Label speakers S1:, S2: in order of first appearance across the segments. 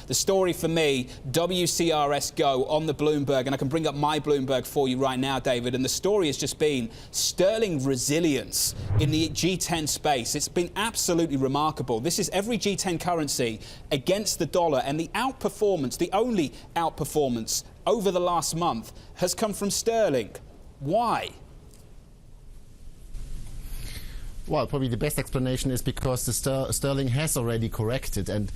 S1: The story for me, WCRS Go on the Bloomberg, and I can bring up my Bloomberg for you right now, David, and the story has just been sterling resilience in the G10 space. It's been absolutely remarkable. This is every G10 currency against the dollar, and the outperformance, the only outperformance over the last month has come from sterling. Why?
S2: Well, probably the best explanation is because the sterling has already corrected, and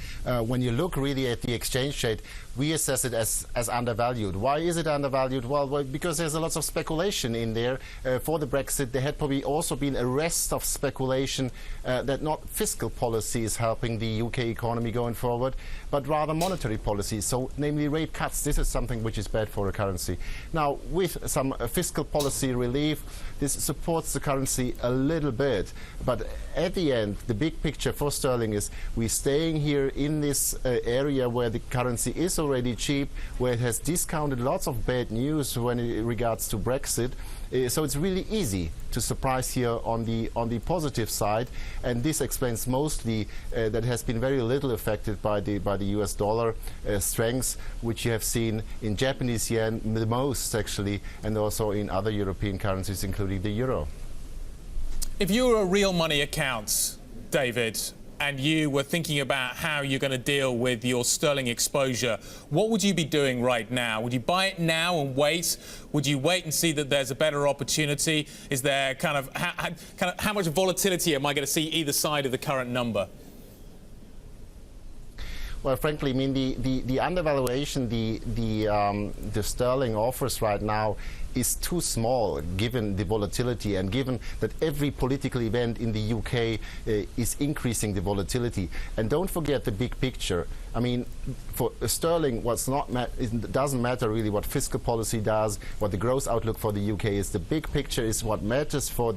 S2: when you look really at the exchange rate, we assess it as undervalued. Why is it undervalued? Well, because there's a lot of speculation in there for the Brexit. There had probably also been a rest of speculation that not fiscal policy is helping the UK economy going forward, but rather monetary policy. So, namely rate cuts. This is something which is bad for a currency. Now, with some fiscal policy relief, this supports the currency a little bit. But at the end, the big picture for sterling is we're staying here in this area where the currency is already cheap, where it has discounted lots of bad news when it regards to Brexit. So it's really easy to surprise here on the positive side, and this explains mostly that it has been very little affected by the US dollar strength, which you have seen in Japanese yen the most actually, and also in other European currencies, including the euro.
S3: If you were a real money account, David, and you were thinking about how you're going to deal with your sterling exposure, what would you be doing right now? Would you buy it now and wait? Would you wait and see that there's a better opportunity? Is there how much volatility am I going to see either side of the current number?
S2: Well, frankly, I mean, the undervaluation the sterling offers right now is too small, given the volatility and given that every political event in the UK is increasing the volatility. And don't forget the big picture. I mean, for sterling, it doesn't matter really what fiscal policy does, what the growth outlook for the UK is. The big picture is what matters for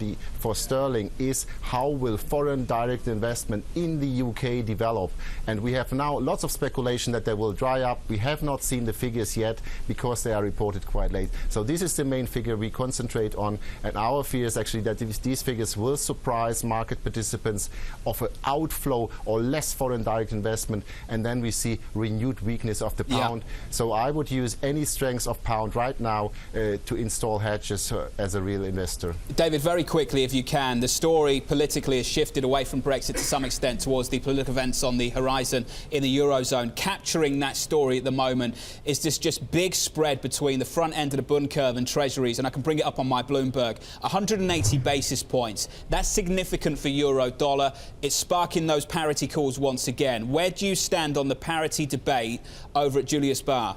S2: sterling is how will foreign direct investment in the UK develop. And we have now lots of speculation that they will dry up. We have not seen the figures yet because they are reported quite late. So this is the main figure we concentrate on, and our fear is actually that these figures will surprise market participants of an outflow or less foreign direct investment, and then we see renewed weakness of the pound. Yeah. So I would use any strength of pound right now to install hedges as a real investor.
S1: David, very quickly, if you can, the story politically has shifted away from Brexit to some extent towards the political events on the horizon in the Eurozone. Capturing that story at the moment is this just big spread between the front end of the Bund curve and Treasuries, and I can bring it up on my Bloomberg. 180 basis points. That's significant for euro dollar. It's sparking those parity calls once again. Where do you stand on the parity debate over at Julius Baer?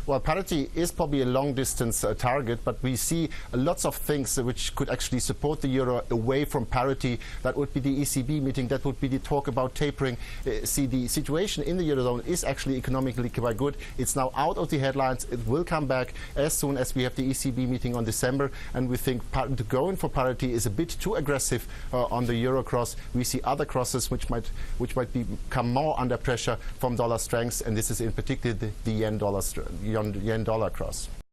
S2: Well, parity is probably a long-distance target, but we see lots of things which could actually support the euro away from parity. That would be the ECB meeting. That would be the talk about tapering. See, the situation in the eurozone is actually economically quite good. It's now out of the headlines. It will come back as soon as we have the ECB meeting on December, and we think going for parity is a bit too aggressive on the euro cross. We see other crosses which might become more under pressure from dollar strength, and this is in particular the yen dollar cross.